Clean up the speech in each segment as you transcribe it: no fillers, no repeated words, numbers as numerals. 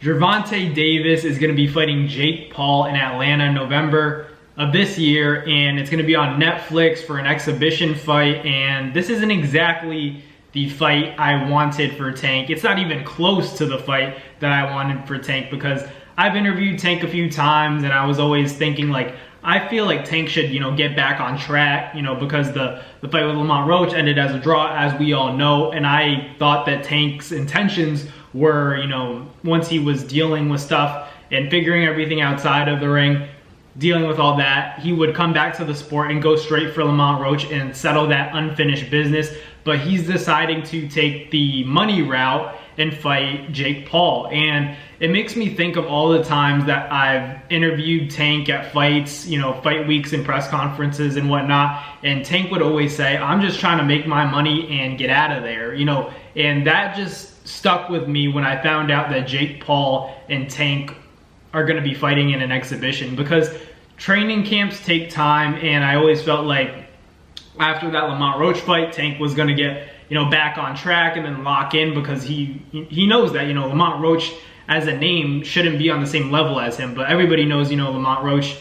Gervonta Davis is going to be fighting Jake Paul in Atlanta in November of this year, and it's going to be on Netflix for an exhibition fight. And this isn't exactly the fight I wanted for Tank. It's not even close to the fight that I wanted for Tank, because I've interviewed Tank a few times and I was always thinking, like, I feel like Tank should, get back on track, because the fight with Lamont Roach ended as a draw, as we all know. And I thought that Tank's intentions were, once he was dealing with stuff and figuring everything outside of the ring, dealing with all that, he would come back to the sport and go straight for Lamont Roach and settle that unfinished business. But he's deciding to take the money route and fight Jake Paul. And it makes me think of all the times that I've interviewed Tank at fights, fight weeks and press conferences and whatnot. And Tank would always say, I'm just trying to make my money and get out of there, and that just stuck with me when I found out that Jake Paul and Tank are going to be fighting in an exhibition, because training camps take time. And I always felt like after that Lamont Roach fight, Tank was going to get, back on track and then lock in, because he knows that, Lamont Roach as a name shouldn't be on the same level as him. But everybody knows, Lamont Roach,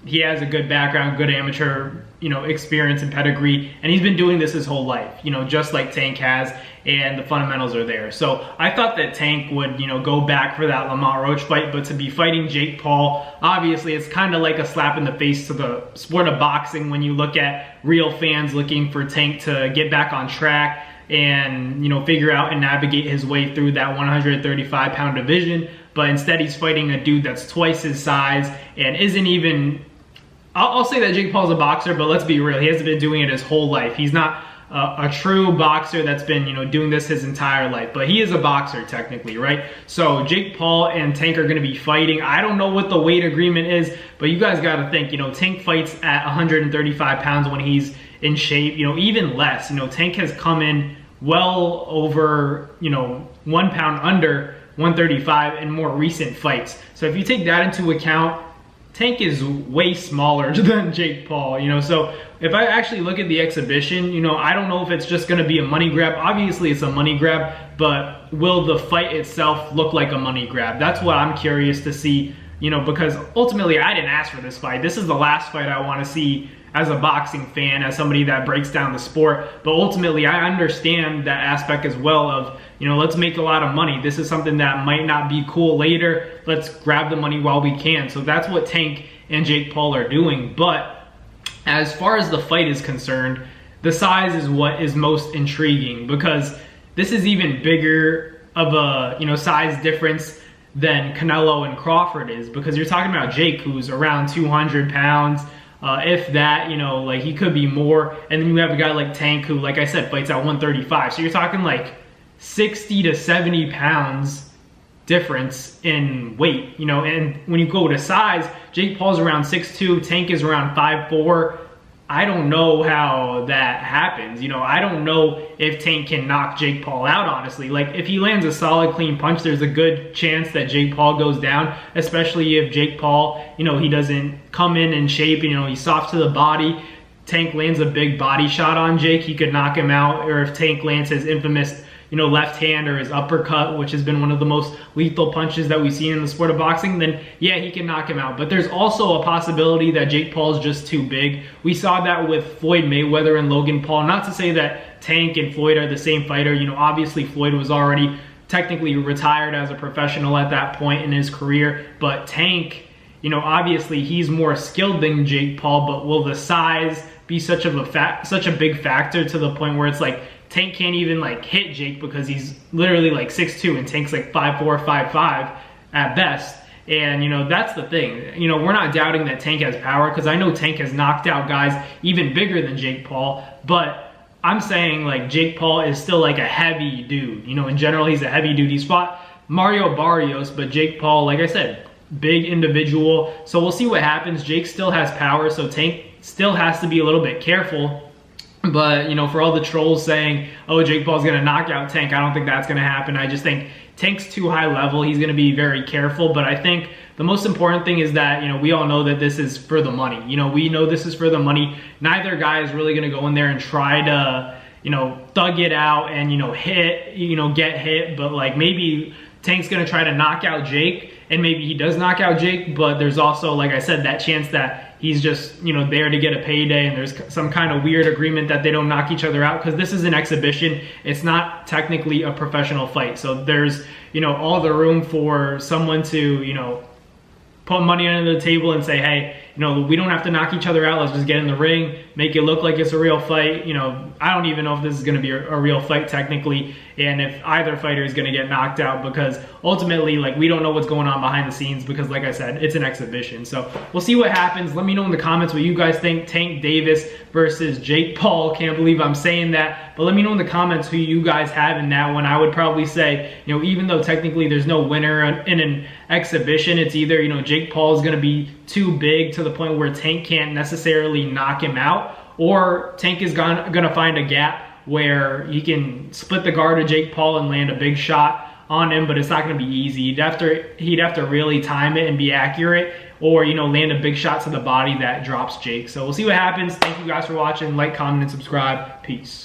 he has a good background, good amateur, experience and pedigree, and he's been doing this his whole life, just like Tank has, and the fundamentals are there. So I thought that Tank would, go back for that Lamont Roach fight, but to be fighting Jake Paul, obviously it's kind of like a slap in the face to the sport of boxing when you look at real fans looking for Tank to get back on track and, figure out and navigate his way through that 135-pound division. But instead he's fighting a dude that's twice his size and isn't even, I'll say that Jake Paul's a boxer, but let's be real, he hasn't been doing it his whole life. He's not a true boxer that's been, doing this his entire life, but he is a boxer technically, right? So Jake Paul and Tank are going to be fighting. I don't know what the weight agreement is, but you guys got to think, Tank fights at 135 pounds when he's in shape, even less. Tank has come in well over, 1 pound under 135 in more recent fights. So if you take that into account, Tank is way smaller than Jake Paul, so if I actually look at the exhibition, I don't know if it's just going to be a money grab. Obviously it's a money grab, but will the fight itself look like a money grab? That's what I'm curious to see, because ultimately I didn't ask for this fight. This is the last fight I want to see as a boxing fan, as somebody that breaks down the sport. But ultimately I understand that aspect as well of, let's make a lot of money. This is something that might not be cool later. Let's grab the money while we can. So that's what Tank and Jake Paul are doing. But as far as the fight is concerned, the size is what is most intriguing, because this is even bigger of a, size difference than Canelo and Crawford is, because you're talking about Jake, who's around 200 pounds. If that, like he could be more. And then you have a guy like Tank who, like I said, fights at 135. So you're talking like 60 to 70 pounds difference in weight, and when you go to size, Jake Paul's around 6'2", Tank is around 5'4". I don't know how that happens. I don't know if Tank can knock Jake Paul out, honestly. Like, if he lands a solid, clean punch, there's a good chance that Jake Paul goes down, especially if Jake Paul, he doesn't come in shape, he's soft to the body. Tank lands a big body shot on Jake, he could knock him out. Or if Tank lands his infamous, left hand or his uppercut, which has been one of the most lethal punches that we've seen in the sport of boxing, then yeah, he can knock him out. But there's also a possibility that Jake Paul is just too big. We saw that with Floyd Mayweather and Logan Paul. Not to say that Tank and Floyd are the same fighter. Obviously Floyd was already technically retired as a professional at that point in his career. But Tank, obviously he's more skilled than Jake Paul, but will the size be such a big factor to the point where it's like Tank can't even like hit Jake, because he's literally like 6'2" and Tank's like 5'4", 5'5" at best. And that's the thing. We're not doubting that Tank has power, because I know Tank has knocked out guys even bigger than Jake Paul. But I'm saying, like, Jake Paul is still like a heavy dude. In general, he's a heavy dude. He's fought Mario Barrios, but Jake Paul, like I said, big individual. So we'll see what happens. Jake still has power, so Tank still has to be a little bit careful. But, for all the trolls saying, oh, Jake Paul's going to knock out Tank, I don't think that's going to happen. I just think Tank's too high level. He's going to be very careful. But I think the most important thing is that, we all know that this is for the money. We know this is for the money. Neither guy is really going to go in there and try to, thug it out and, hit, get hit. But, like, maybe Tank's gonna try to knock out Jake, and maybe he does knock out Jake, but there's also, like I said, that chance that he's just, you know, there to get a payday, and there's some kind of weird agreement that they don't knock each other out, because this is an exhibition. It's not technically a professional fight. So there's, you know, all the room for someone to, you know, put money under the table and say, hey, you know, we don't have to knock each other out. Let's just get in the ring, make it look like it's a real fight. You know, I don't even know if this is going to be a real fight technically, and if either fighter is going to get knocked out, because ultimately, like, we don't know what's going on behind the scenes, because like I said, it's an exhibition. So we'll see what happens. Let me know in the comments what you guys think. Tank Davis versus Jake Paul. Can't believe I'm saying that, but let me know in the comments who you guys have in that one. I would probably say, you know, even though technically there's no winner in an exhibition, it's either, you know, Jake Paul is going to be too big to the point where Tank can't necessarily knock him out, or Tank is gonna find a gap where he can split the guard of Jake Paul and land a big shot on him, but it's not gonna be easy. He'd have to really time it and be accurate, or, you know, land a big shot to the body that drops Jake. So we'll see what happens. Thank you guys for watching. Like, comment, and subscribe. Peace.